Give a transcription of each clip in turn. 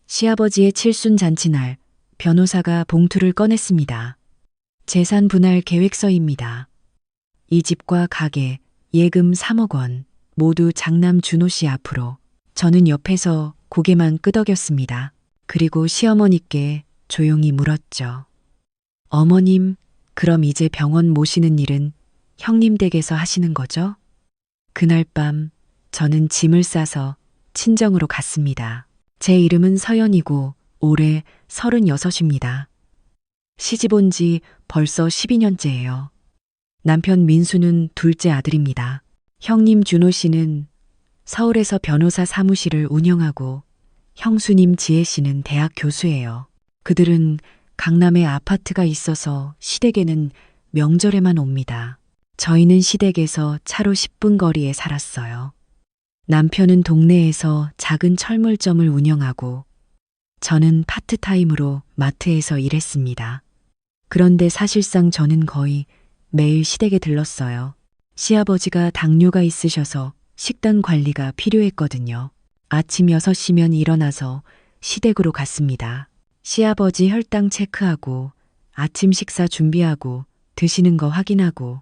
시아버지의 칠순잔치날 변호사가 봉투를 꺼냈습니다. 재산 분할 계획서입니다. 이 집과 가게, 예금 3억 원, 모두 장남 준호 씨 앞으로. 저는 옆에서 고개만 끄덕였습니다. 그리고 시어머니께 조용히 물었죠. 어머님, 그럼 이제 병원 모시는 일은 형님 댁에서 하시는 거죠? 그날 밤 저는 짐을 싸서 친정으로 갔습니다. 제 이름은 서연이고 올해 36입니다. 시집 온 지 벌써 12년째예요. 남편 민수는 둘째 아들입니다. 형님 준호 씨는 서울에서 변호사 사무실을 운영하고 형수님 지혜 씨는 대학 교수예요. 그들은 강남에 아파트가 있어서 시댁에는 명절에만 옵니다. 저희는 시댁에서 차로 10분 거리에 살았어요. 남편은 동네에서 작은 철물점을 운영하고 저는 파트타임으로 마트에서 일했습니다. 그런데 사실상 저는 거의 매일 시댁에 들렀어요. 시아버지가 당뇨가 있으셔서 식단 관리가 필요했거든요. 아침 6시면 일어나서 시댁으로 갔습니다. 시아버지 혈당 체크하고 아침 식사 준비하고 드시는 거 확인하고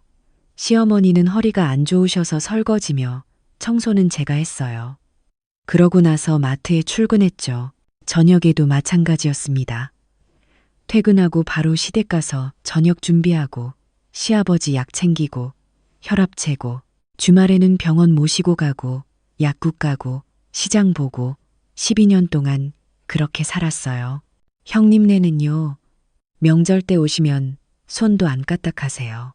시어머니는 허리가 안 좋으셔서 설거지며 청소는 제가 했어요. 그러고 나서 마트에 출근했죠. 저녁에도 마찬가지였습니다. 퇴근하고 바로 시댁 가서 저녁 준비하고 시아버지 약 챙기고 혈압 재고 주말에는 병원 모시고 가고 약국 가고 시장 보고 12년 동안 그렇게 살았어요. 형님네는요, 명절 때 오시면 손도 안 까딱하세요.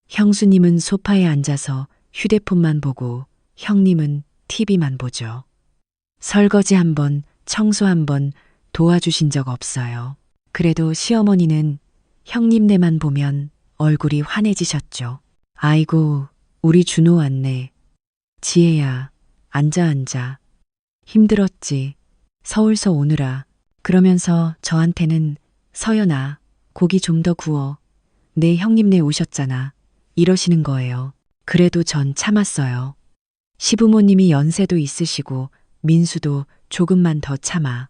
형수님은 소파에 앉아서 휴대폰만 보고 형님은 TV만 보죠. 설거지 한 번, 청소 한 번 도와주신 적 없어요. 그래도 시어머니는 형님네만 보면 얼굴이 환해지셨죠. 아이고, 우리 준호 왔네. 지혜야, 앉아. 힘들었지. 서울서 오느라. 그러면서 저한테는 서연아, 고기 좀 더 구워. 내 형님네 오셨잖아. 이러시는 거예요. 그래도 전 참았어요. 시부모님이 연세도 있으시고 민수도 조금만 더 참아.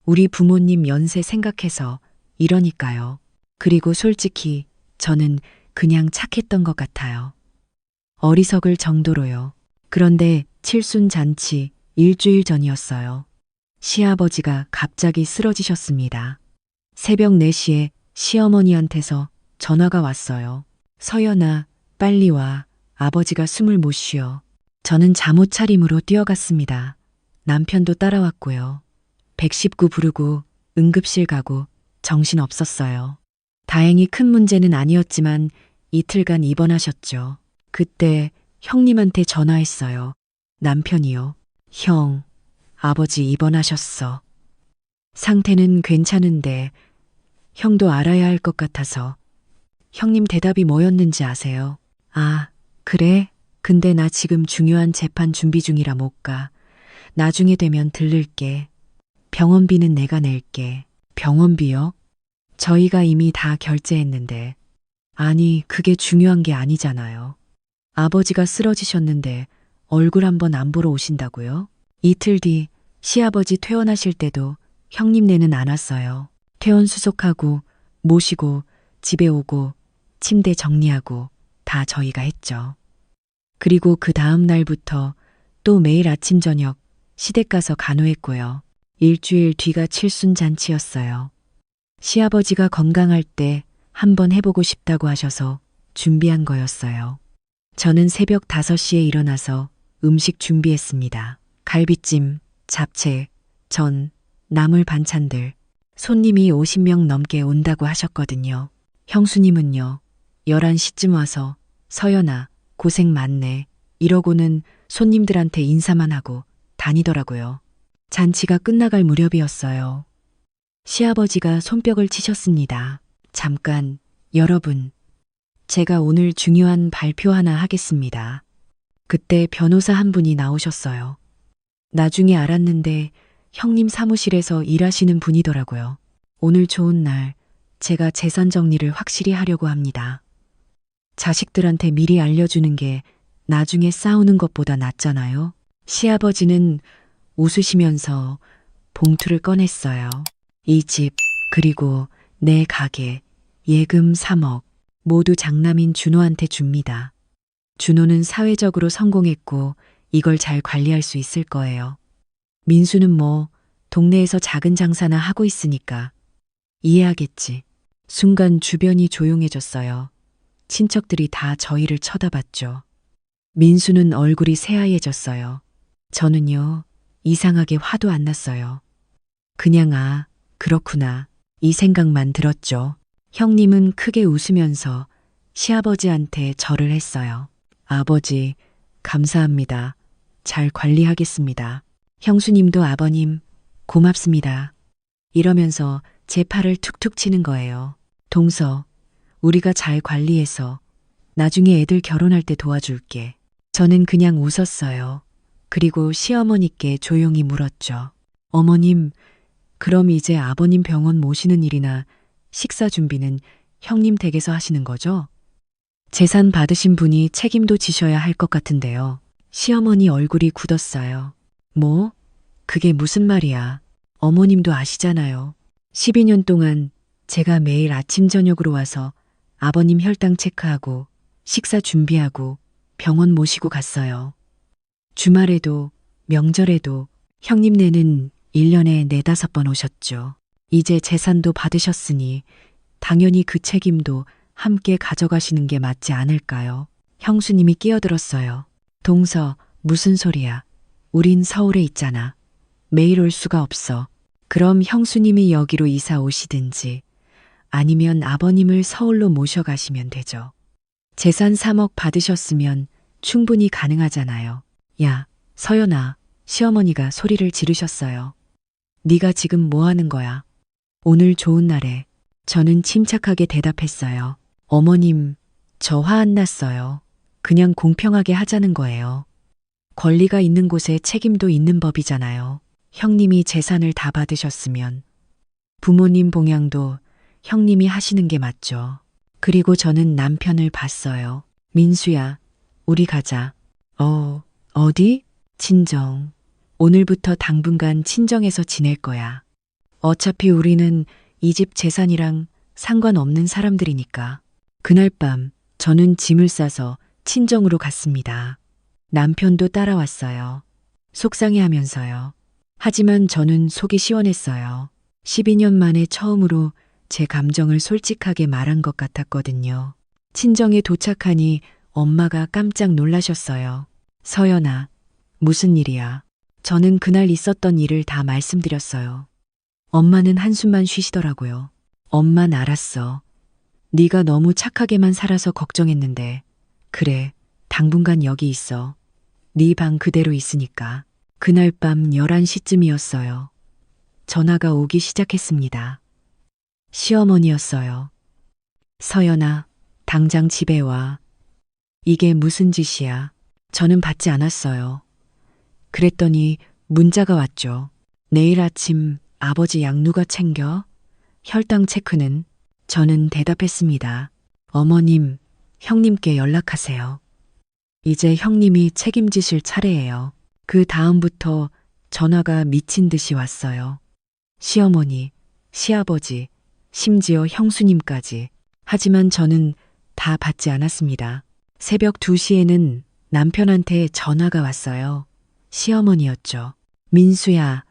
우리 부모님 연세 생각해서 이러니까요. 그리고 솔직히 저는 그냥 착했던 것 같아요. 어리석을 정도로요. 그런데 칠순잔치 일주일 전이었어요. 시아버지가 갑자기 쓰러지셨습니다. 새벽 4시에 시어머니한테서 전화가 왔어요. 서연아, 빨리 와. 아버지가 숨을 못 쉬어. 저는 잠옷 차림으로 뛰어갔습니다. 남편도 따라왔고요. 119 부르고 응급실 가고 정신 없었어요. 다행히 큰 문제는 아니었지만 이틀간 입원하셨죠. 그때 형님한테 전화했어요. 남편이요. 형, 아버지 입원하셨어. 상태는 괜찮은데 형도 알아야 할 것 같아서. 형님 대답이 뭐였는지 아세요? 아, 그래? 근데 나 지금 중요한 재판 준비 중이라 못 가. 나중에 되면 들를게. 병원비는 내가 낼게. 병원비요? 저희가 이미 다 결제했는데. 아니, 그게 중요한 게 아니잖아요. 아버지가 쓰러지셨는데 얼굴 한번 안 보러 오신다고요? 이틀 뒤 시아버지 퇴원하실 때도 형님네는 안 왔어요. 퇴원 수속하고 모시고 집에 오고 침대 정리하고 다 저희가 했죠. 그리고 그 다음 날부터 또 매일 아침 저녁 시댁 가서 간호했고요. 일주일 뒤가 칠순잔치였어요. 시아버지가 건강할 때 한번 해보고 싶다고 하셔서 준비한 거였어요. 저는 새벽 5시에 일어나서 음식 준비했습니다. 갈비찜, 잡채, 전, 나물 반찬들. 손님이 50명 넘게 온다고 하셨거든요. 형수님은요, 11시쯤 와서 서연아, 고생 많네. 이러고는 손님들한테 인사만 하고 다니더라고요. 잔치가 끝나갈 무렵이었어요. 시아버지가 손뼉을 치셨습니다. 잠깐, 여러분. 제가 오늘 중요한 발표 하나 하겠습니다. 그때 변호사 한 분이 나오셨어요. 나중에 알았는데 형님 사무실에서 일하시는 분이더라고요. 오늘 좋은 날 제가 재산 정리를 확실히 하려고 합니다. 자식들한테 미리 알려주는 게 나중에 싸우는 것보다 낫잖아요. 시아버지는 웃으시면서 봉투를 꺼냈어요. 이 집, 그리고 내 가게, 예금 3억, 모두 장남인 준호한테 줍니다. 준호는 사회적으로 성공했고 이걸 잘 관리할 수 있을 거예요. 민수는 뭐 동네에서 작은 장사나 하고 있으니까 이해하겠지. 순간 주변이 조용해졌어요. 친척들이 다 저희를 쳐다봤죠. 민수는 얼굴이 새하얘졌어요. 저는요, 이상하게 화도 안 났어요. 그냥 그렇구나. 이 생각만 들었죠. 형님은 크게 웃으면서 시아버지한테 절을 했어요. 아버지, 감사합니다. 잘 관리하겠습니다. 형수님도 아버님, 고맙습니다. 이러면서 제 팔을 툭툭 치는 거예요. 동서, 우리가 잘 관리해서 나중에 애들 결혼할 때 도와줄게. 저는 그냥 웃었어요. 그리고 시어머니께 조용히 물었죠. 어머님, 그럼 이제 아버님 병원 모시는 일이나 식사 준비는 형님 댁에서 하시는 거죠? 재산 받으신 분이 책임도 지셔야 할 것 같은데요. 시어머니 얼굴이 굳었어요. 뭐? 그게 무슨 말이야. 어머님도 아시잖아요. 12년 동안 제가 매일 아침 저녁으로 와서 아버님 혈당 체크하고 식사 준비하고 병원 모시고 갔어요. 주말에도 명절에도 형님네는 1년에 4~5번 오셨죠. 이제 재산도 받으셨으니 당연히 그 책임도 함께 가져가시는 게 맞지 않을까요? 형수님이 끼어들었어요. 동서, 무슨 소리야. 우린 서울에 있잖아. 매일 올 수가 없어. 그럼 형수님이 여기로 이사 오시든지 아니면 아버님을 서울로 모셔가시면 되죠. 재산 3억 받으셨으면 충분히 가능하잖아요. 야, 서연아, 시어머니가 소리를 지르셨어요. 네가 지금 뭐 하는 거야? 오늘 좋은 날에. 저는 침착하게 대답했어요. 어머님, 저 화 안 났어요. 그냥 공평하게 하자는 거예요. 권리가 있는 곳에 책임도 있는 법이잖아요. 형님이 재산을 다 받으셨으면 부모님 봉양도 형님이 하시는 게 맞죠. 그리고 저는 남편을 봤어요. 민수야, 우리 가자. 어디? 친정. 오늘부터 당분간 친정에서 지낼 거야. 어차피 우리는 이 집 재산이랑 상관없는 사람들이니까. 그날 밤 저는 짐을 싸서 친정으로 갔습니다. 남편도 따라왔어요. 속상해하면서요. 하지만 저는 속이 시원했어요. 12년 만에 처음으로 제 감정을 솔직하게 말한 것 같았거든요. 친정에 도착하니 엄마가 깜짝 놀라셨어요. 서연아, 무슨 일이야? 저는 그날 있었던 일을 다 말씀드렸어요. 엄마는 한숨만 쉬시더라고요. 엄만 알았어. 네가 너무 착하게만 살아서 걱정했는데. 그래, 당분간 여기 있어. 네 방 그대로 있으니까. 그날 밤 11시쯤이었어요. 전화가 오기 시작했습니다. 시어머니였어요. 서연아, 당장 집에 와. 이게 무슨 짓이야? 저는 받지 않았어요. 그랬더니 문자가 왔죠. 내일 아침 아버지 약 누가 챙겨? 혈당 체크는? 저는 대답했습니다. 어머님, 형님께 연락하세요. 이제 형님이 책임지실 차례예요. 그 다음부터 전화가 미친 듯이 왔어요. 시어머니, 시아버지, 심지어 형수님까지. 하지만 저는 다 받지 않았습니다. 새벽 2시에는 남편한테 전화가 왔어요. 시어머니였죠. 민수야,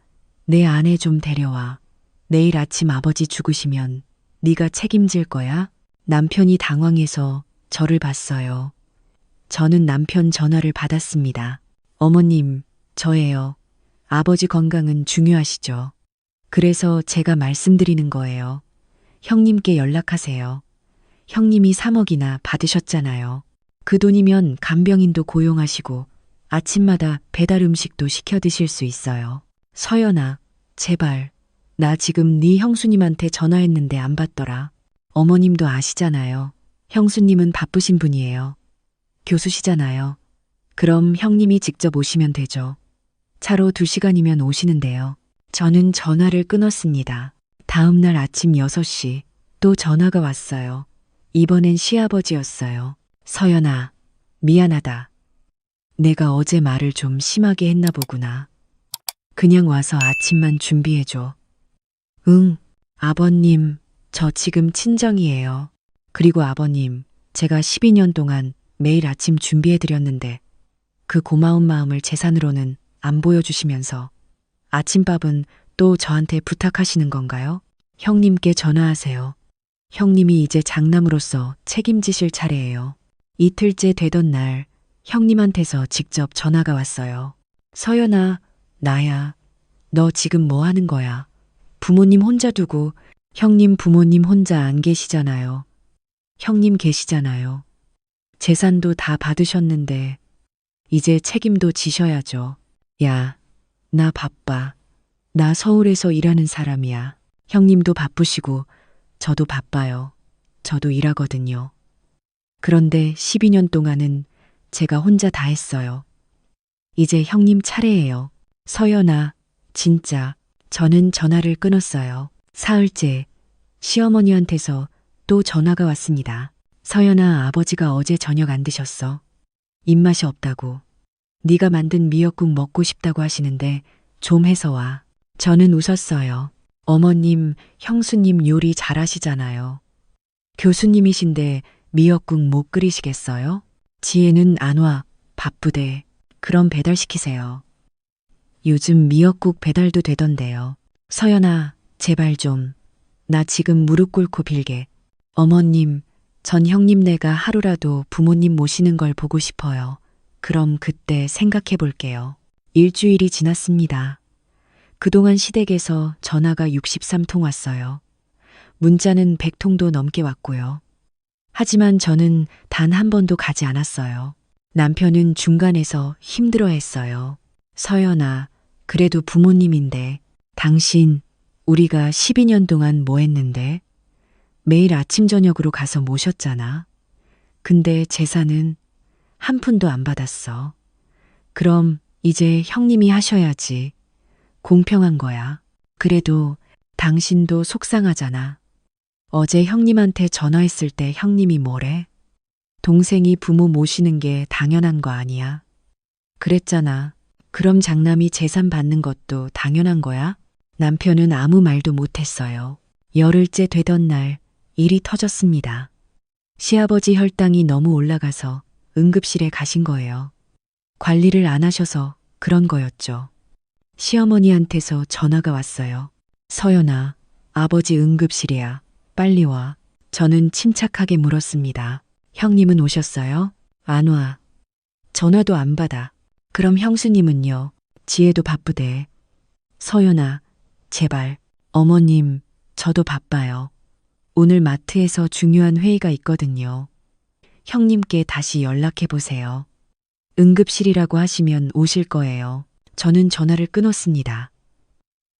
내 아내 좀 데려와. 내일 아침 아버지 죽으시면 네가 책임질 거야? 남편이 당황해서 저를 봤어요. 저는 남편 전화를 받았습니다. 어머님, 저예요. 아버지 건강은 중요하시죠. 그래서 제가 말씀드리는 거예요. 형님께 연락하세요. 형님이 3억이나 받으셨잖아요. 그 돈이면 간병인도 고용하시고 아침마다 배달 음식도 시켜 드실 수 있어요. 서연아, 제발. 나 지금 네 형수님한테 전화했는데 안 받더라. 어머님도 아시잖아요. 형수님은 바쁘신 분이에요. 교수시잖아요. 그럼 형님이 직접 오시면 되죠. 차로 2시간이면 오시는데요. 저는 전화를 끊었습니다. 다음 날 아침 6시 또 전화가 왔어요. 이번엔 시아버지였어요. 서연아, 미안하다. 내가 어제 말을 좀 심하게 했나 보구나. 그냥 와서 아침만 준비해줘. 응, 아버님, 저 지금 친정이에요. 그리고 아버님, 제가 12년 동안 매일 아침 준비해드렸는데 그 고마운 마음을 재산으로는 안 보여주시면서 아침밥은 또 저한테 부탁하시는 건가요? 형님께 전화하세요. 형님이 이제 장남으로서 책임지실 차례예요. 이틀째 되던 날 형님한테서 직접 전화가 왔어요. 서연아, 나야. 너 지금 뭐 하는 거야? 부모님 혼자 두고 형님 부모님 혼자 안 계시잖아요. 형님 계시잖아요. 재산도 다 받으셨는데 이제 책임도 지셔야죠. 야, 나 바빠. 나 서울에서 일하는 사람이야. 형님도 바쁘시고 저도 바빠요. 저도 일하거든요. 그런데 12년 동안은 제가 혼자 다 했어요. 이제 형님 차례예요. 서연아, 진짜 저는 전화를 끊었어요. 사흘째 시어머니한테서 또 전화가 왔습니다. 서연아, 아버지가 어제 저녁 안 드셨어. 입맛이 없다고. 네가 만든 미역국 먹고 싶다고 하시는데 좀 해서 와. 저는 웃었어요. 어머님, 형수님 요리 잘하시잖아요. 교수님이신데 미역국 못 끓이시겠어요? 지혜는 안 와. 바쁘대. 그럼 배달시키세요. 요즘 미역국 배달도 되던데요. 서연아, 제발 좀. 나 지금 무릎 꿇고 빌게. 어머님, 전 형님네가 하루라도 부모님 모시는 걸 보고 싶어요. 그럼 그때 생각해 볼게요. 일주일이 지났습니다. 그동안 시댁에서 전화가 63통 왔어요. 문자는 100통도 넘게 왔고요. 하지만 저는 단 한 번도 가지 않았어요. 남편은 중간에서 힘들어 했어요. 서연아, 그래도 부모님인데 당신 우리가 12년 동안 뭐 했는데? 매일 아침 저녁으로 가서 모셨잖아. 근데 재산은 한 푼도 안 받았어. 그럼 이제 형님이 하셔야지. 공평한 거야. 그래도 당신도 속상하잖아. 어제 형님한테 전화했을 때 형님이 뭐래? 동생이 부모 모시는 게 당연한 거 아니야. 그랬잖아. 그럼 장남이 재산 받는 것도 당연한 거야? 남편은 아무 말도 못했어요. 열흘째 되던 날 일이 터졌습니다. 시아버지 혈당이 너무 올라가서 응급실에 가신 거예요. 관리를 안 하셔서 그런 거였죠. 시어머니한테서 전화가 왔어요. 서연아, 아버지 응급실이야. 빨리 와. 저는 침착하게 물었습니다. 형님은 오셨어요? 안 와. 전화도 안 받아. 그럼 형수님은요? 지혜도 바쁘대. 서연아, 제발. 어머님, 저도 바빠요. 오늘 마트에서 중요한 회의가 있거든요. 형님께 다시 연락해 보세요. 응급실이라고 하시면 오실 거예요. 저는 전화를 끊었습니다.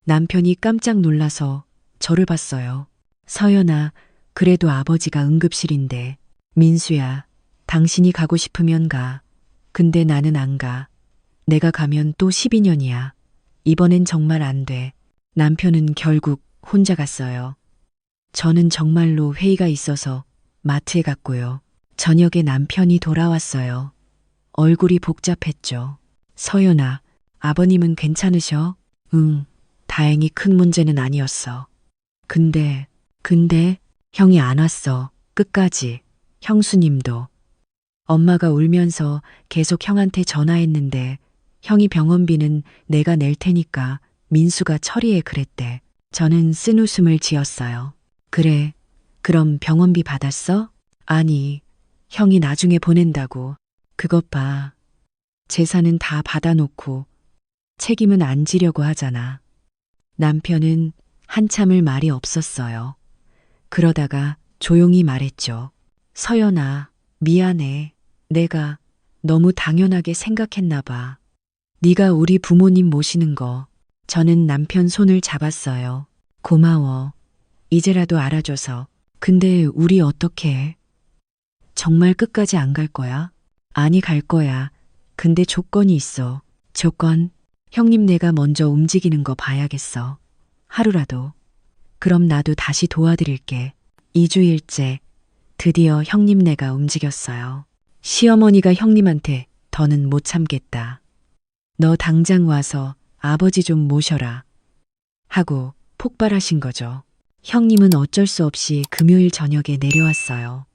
남편이 깜짝 놀라서 저를 봤어요. 서연아, 그래도 아버지가 응급실인데. 민수야, 당신이 가고 싶으면 가. 근데 나는 안 가. 내가 가면 또 12년이야. 이번엔 정말 안 돼. 남편은 결국 혼자 갔어요. 저는 정말로 회의가 있어서 마트에 갔고요. 저녁에 남편이 돌아왔어요. 얼굴이 복잡했죠. 서연아, 아버님은 괜찮으셔? 응, 다행히 큰 문제는 아니었어. 근데 형이 안 왔어. 끝까지. 형수님도. 엄마가 울면서 계속 형한테 전화했는데 형이 병원비는 내가 낼 테니까 민수가 처리해 그랬대. 저는 쓴웃음을 지었어요. 그래, 그럼 병원비 받았어? 아니, 형이 나중에 보낸다고. 그것 봐. 재산은 다 받아놓고 책임은 안 지려고 하잖아. 남편은 한참을 말이 없었어요. 그러다가 조용히 말했죠. 서연아, 미안해. 내가 너무 당연하게 생각했나 봐. 네가 우리 부모님 모시는 거. 저는 남편 손을 잡았어요. 고마워. 이제라도 알아줘서. 근데 우리 어떻게 해? 정말 끝까지 안 갈 거야? 아니, 갈 거야. 근데 조건이 있어. 조건? 형님 내가 먼저 움직이는 거 봐야겠어. 하루라도. 그럼 나도 다시 도와드릴게. 2주일째 드디어 형님네가 움직였어요. 시어머니가 형님한테 더는 못 참겠다. 너 당장 와서 아버지 좀 모셔라. 하고 폭발하신 거죠. 형님은 어쩔 수 없이 금요일 저녁에 내려왔어요.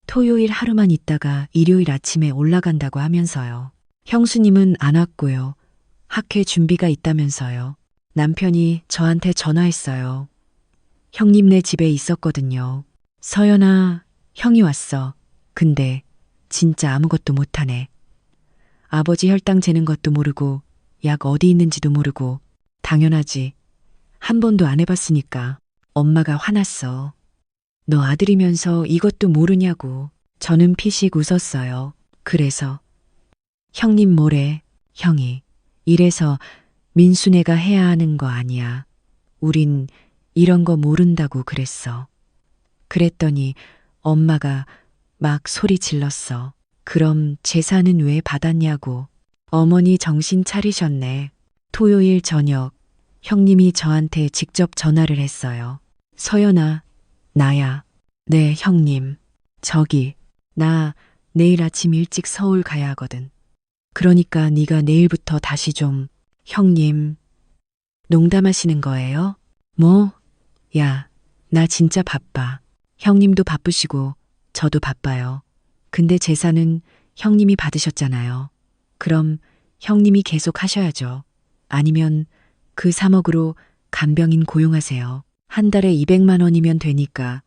토요일 하루만 있다가 일요일 아침에 올라간다고 하면서요. 형수님은 안 왔고요. 학회 준비가 있다면서요. 남편이 저한테 전화했어요. 형님네 집에 있었거든요. 서연아, 형이 왔어. 근데 진짜 아무것도 못하네. 아버지 혈당 재는 것도 모르고 약 어디 있는지도 모르고 당연하지. 한 번도 안 해봤으니까. 엄마가 화났어. 너 아들이면서 이것도 모르냐고. 저는 피식 웃었어요. 그래서 형님 뭐래? 형이 이래서 민수네가 해야 하는 거 아니야. 우린 이런 거 모른다고 그랬어. 그랬더니 엄마가 막 소리 질렀어. 그럼 재산은 왜 받았냐고. 어머니 정신 차리셨네. 토요일 저녁 형님이 저한테 직접 전화를 했어요. 서연아, 나야. 네, 형님. 저기, 나 내일 아침 일찍 서울 가야 하거든. 그러니까 네가 내일부터 다시 좀, 형님. 농담하시는 거예요? 뭐? 야, 나 진짜 바빠. 형님도 바쁘시고, 저도 바빠요. 근데 재산은 형님이 받으셨잖아요. 그럼 형님이 계속 하셔야죠. 아니면 그 3억으로 간병인 고용하세요. 한 달에 200만 원이면 되니까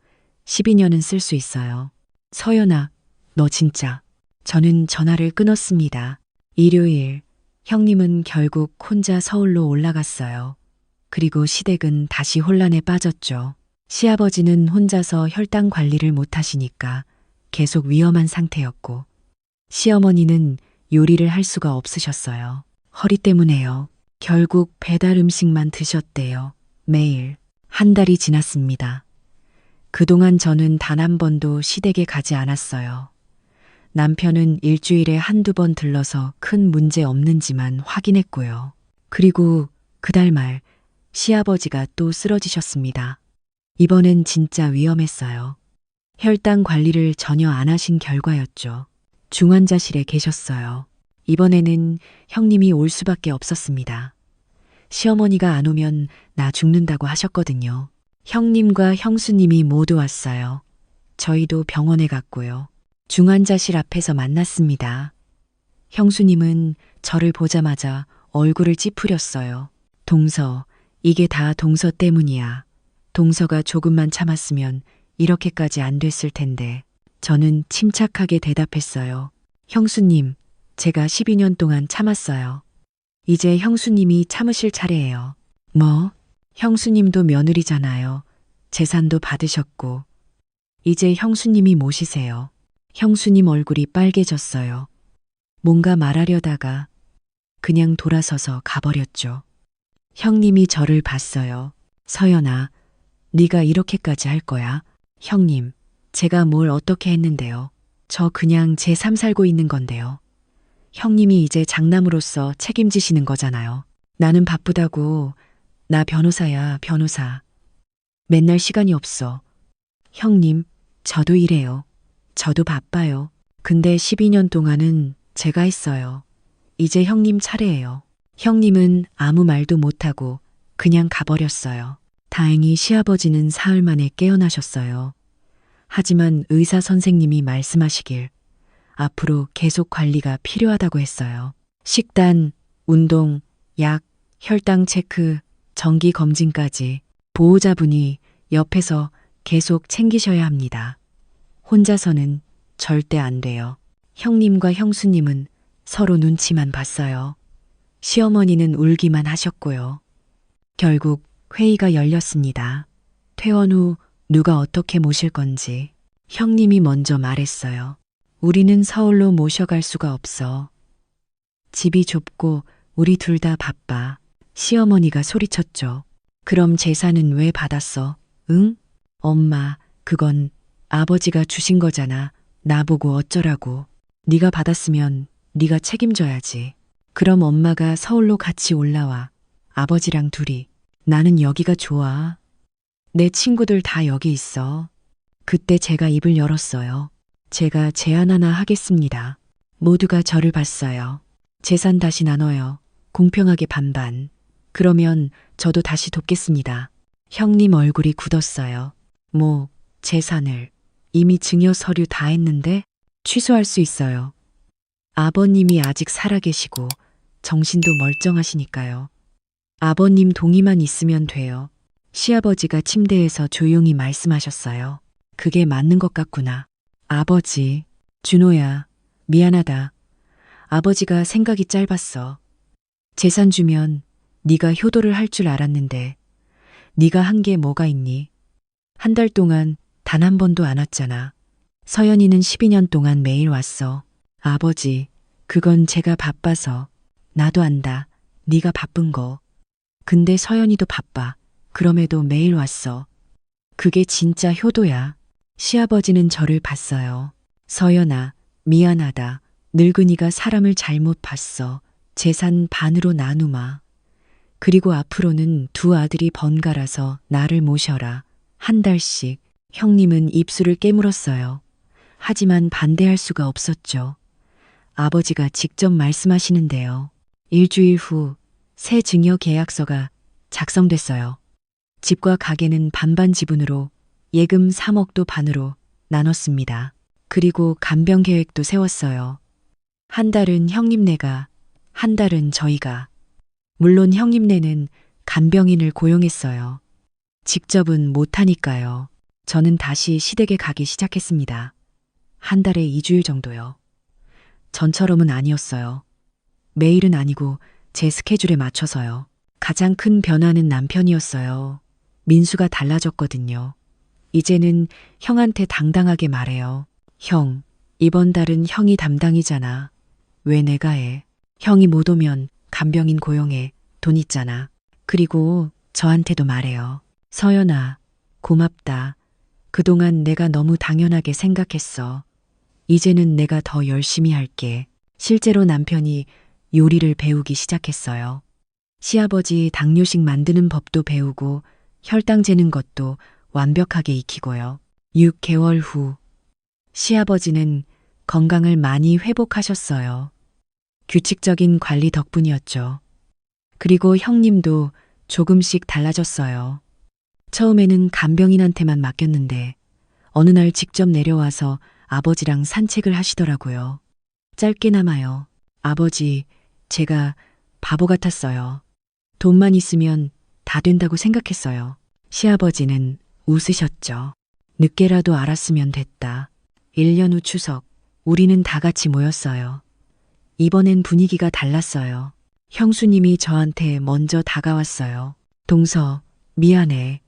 12년은 쓸 수 있어요. 서연아, 너 진짜. 저는 전화를 끊었습니다. 일요일, 형님은 결국 혼자 서울로 올라갔어요. 그리고 시댁은 다시 혼란에 빠졌죠. 시아버지는 혼자서 혈당 관리를 못 하시니까 계속 위험한 상태였고, 시어머니는 요리를 할 수가 없으셨어요. 허리 때문에요. 결국 배달 음식만 드셨대요. 매일. 한 달이 지났습니다. 그동안 저는 단 한 번도 시댁에 가지 않았어요. 남편은 일주일에 한두 번 들러서 큰 문제 없는지만 확인했고요. 그리고 그달 말 시아버지가 또 쓰러지셨습니다. 이번엔 진짜 위험했어요. 혈당 관리를 전혀 안 하신 결과였죠. 중환자실에 계셨어요. 이번에는 형님이 올 수밖에 없었습니다. 시어머니가 안 오면 나 죽는다고 하셨거든요. 형님과 형수님이 모두 왔어요. 저희도 병원에 갔고요. 중환자실 앞에서 만났습니다. 형수님은 저를 보자마자 얼굴을 찌푸렸어요. 동서, 이게 다 동서 때문이야. 동서가 조금만 참았으면 이렇게까지 안 됐을 텐데. 저는 침착하게 대답했어요. 형수님, 제가 12년 동안 참았어요. 이제 형수님이 참으실 차례예요. 뭐? 형수님도 며느리잖아요. 재산도 받으셨고. 이제 형수님이 모시세요. 형수님 얼굴이 빨개졌어요. 뭔가 말하려다가 그냥 돌아서서 가버렸죠. 형님이 저를 봤어요. 서연아, 네가 이렇게까지 할 거야? 형님, 제가 뭘 어떻게 했는데요. 저 그냥 제 삶 살고 있는 건데요. 형님이 이제 장남으로서 책임지시는 거잖아요. 나는 바쁘다고. 나 변호사야, 변호사. 맨날 시간이 없어. 형님, 저도 이래요. 저도 바빠요. 근데 12년 동안은 제가 했어요. 이제 형님 차례예요. 형님은 아무 말도 못하고 그냥 가버렸어요. 다행히 시아버지는 사흘 만에 깨어나셨어요. 하지만 의사 선생님이 말씀하시길 앞으로 계속 관리가 필요하다고 했어요. 식단, 운동, 약, 혈당 체크, 정기 검진까지 보호자분이 옆에서 계속 챙기셔야 합니다. 혼자서는 절대 안 돼요. 형님과 형수님은 서로 눈치만 봤어요. 시어머니는 울기만 하셨고요. 결국 회의가 열렸습니다. 퇴원 후 누가 어떻게 모실 건지 형님이 먼저 말했어요. 우리는 서울로 모셔갈 수가 없어. 집이 좁고 우리 둘 다 바빠. 시어머니가 소리쳤죠. 그럼 재산은 왜 받았어? 응? 엄마, 그건 아버지가 주신 거잖아. 나보고 어쩌라고. 네가 받았으면 네가 책임져야지. 그럼 엄마가 서울로 같이 올라와. 아버지랑 둘이. 나는 여기가 좋아. 내 친구들 다 여기 있어. 그때 제가 입을 열었어요. 제가 제안 하나 하겠습니다. 모두가 저를 봤어요. 재산 다시 나눠요. 공평하게 반반. 그러면 저도 다시 돕겠습니다. 형님 얼굴이 굳었어요. 재산을 이미 증여 서류 다 했는데 취소할 수 있어요. 아버님이 아직 살아계시고 정신도 멀쩡하시니까요. 아버님 동의만 있으면 돼요. 시아버지가 침대에서 조용히 말씀하셨어요. 그게 맞는 것 같구나. 아버지, 준호야, 미안하다. 아버지가 생각이 짧았어. 재산 주면 네가 효도를 할 줄 알았는데 네가 한 게 뭐가 있니? 한 달 동안 단 한 번도 안 왔잖아. 서연이는 12년 동안 매일 왔어. 아버지, 그건 제가 바빠서. 나도 안다. 네가 바쁜 거. 근데 서연이도 바빠. 그럼에도 매일 왔어. 그게 진짜 효도야. 시아버지는 저를 봤어요. 서연아, 미안하다. 늙은이가 사람을 잘못 봤어. 재산 반으로 나누마. 그리고 앞으로는 두 아들이 번갈아서 나를 모셔라. 한 달씩. 형님은 입술을 깨물었어요. 하지만 반대할 수가 없었죠. 아버지가 직접 말씀하시는데요. 일주일 후 새 증여 계약서가 작성됐어요. 집과 가게는 반반 지분으로 예금 3억도 반으로 나눴습니다. 그리고 간병 계획도 세웠어요. 한 달은 형님네가, 한 달은 저희가. 물론 형님네는 간병인을 고용했어요. 직접은 못하니까요. 저는 다시 시댁에 가기 시작했습니다. 한 달에 2주일 정도요. 전처럼은 아니었어요. 매일은 아니고 제 스케줄에 맞춰서요. 가장 큰 변화는 남편이었어요. 민수가 달라졌거든요. 이제는 형한테 당당하게 말해요. 형, 이번 달은 형이 담당이잖아. 왜 내가 해? 형이 못 오면 간병인 고용해. 돈 있잖아. 그리고 저한테도 말해요. 서연아, 고맙다. 그동안 내가 너무 당연하게 생각했어. 이제는 내가 더 열심히 할게. 실제로 남편이 요리를 배우기 시작했어요. 시아버지 당뇨식 만드는 법도 배우고 혈당 재는 것도 완벽하게 익히고요. 6개월 후 시아버지는 건강을 많이 회복하셨어요. 규칙적인 관리 덕분이었죠. 그리고 형님도 조금씩 달라졌어요. 처음에는 간병인한테만 맡겼는데 어느 날 직접 내려와서 아버지랑 산책을 하시더라고요. 짧게나마요. 아버지, 제가 바보 같았어요. 돈만 있으면 다 된다고 생각했어요. 시아버지는 웃으셨죠. 늦게라도 알았으면 됐다. 1년 후 추석, 우리는 다 같이 모였어요. 이번엔 분위기가 달랐어요. 형수님이 저한테 먼저 다가왔어요. 동서, 미안해.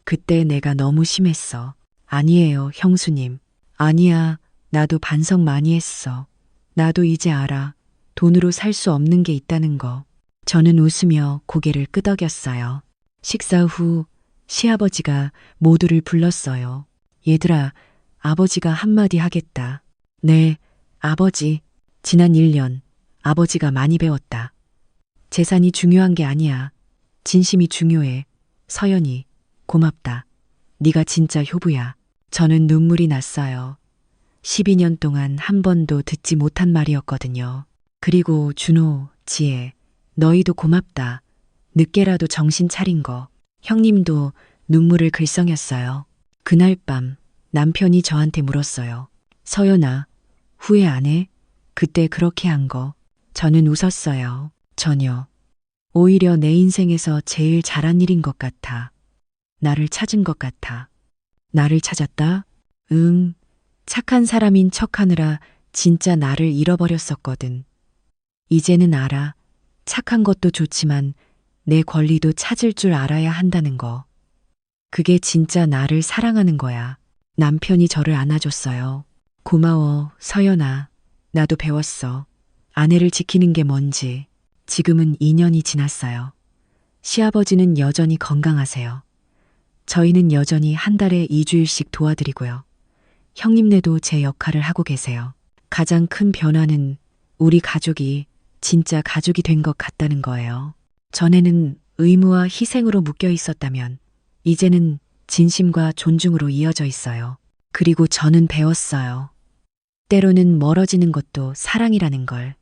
그때 내가 너무 심했어. 아니에요, 형수님. 아니야, 나도 반성 많이 했어. 나도 이제 알아. 돈으로 살 수 없는 게 있다는 거. 저는 웃으며 고개를 끄덕였어요. 식사 후 시아버지가 모두를 불렀어요. 얘들아, 아버지가 한마디 하겠다. 네, 아버지. 지난 1년 아버지가 많이 배웠다. 재산이 중요한 게 아니야. 진심이 중요해. 서연이, 고맙다. 네가 진짜 효부야. 저는 눈물이 났어요. 12년 동안 한 번도 듣지 못한 말이었거든요. 그리고 준호, 지혜, 너희도 고맙다. 늦게라도 정신 차린 거. 형님도 눈물을 글썽였어요. 그날 밤 남편이 저한테 물었어요. 서연아, 후회 안 해? 그때 그렇게 한 거. 저는 웃었어요. 전혀. 오히려 내 인생에서 제일 잘한 일인 것 같아. 나를 찾은 것 같아. 나를 찾았다? 응. 착한 사람인 척하느라 진짜 나를 잃어버렸었거든. 이제는 알아. 착한 것도 좋지만 내 권리도 찾을 줄 알아야 한다는 거. 그게 진짜 나를 사랑하는 거야. 남편이 저를 안아줬어요. 고마워, 서연아. 나도 배웠어. 아내를 지키는 게 뭔지. 지금은 2년이 지났어요. 시아버지는 여전히 건강하세요. 저희는 여전히 한 달에 2주일씩 도와드리고요. 형님네도 제 역할을 하고 계세요. 가장 큰 변화는 우리 가족이 진짜 가족이 된 것 같다는 거예요. 전에는 의무와 희생으로 묶여 있었다면 이제는 진심과 존중으로 이어져 있어요. 그리고 저는 배웠어요. 때로는 멀어지는 것도 사랑이라는 걸.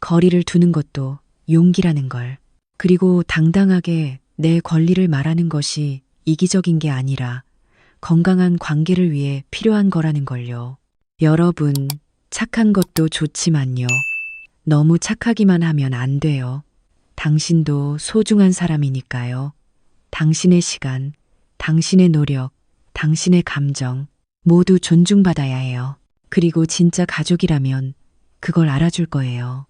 거리를 두는 것도 용기라는 걸. 그리고 당당하게 내 권리를 말하는 것이 이기적인 게 아니라 건강한 관계를 위해 필요한 거라는 걸요. 여러분, 착한 것도 좋지만요. 너무 착하기만 하면 안 돼요. 당신도 소중한 사람이니까요. 당신의 시간, 당신의 노력, 당신의 감정 모두 존중받아야 해요. 그리고 진짜 가족이라면 그걸 알아줄 거예요.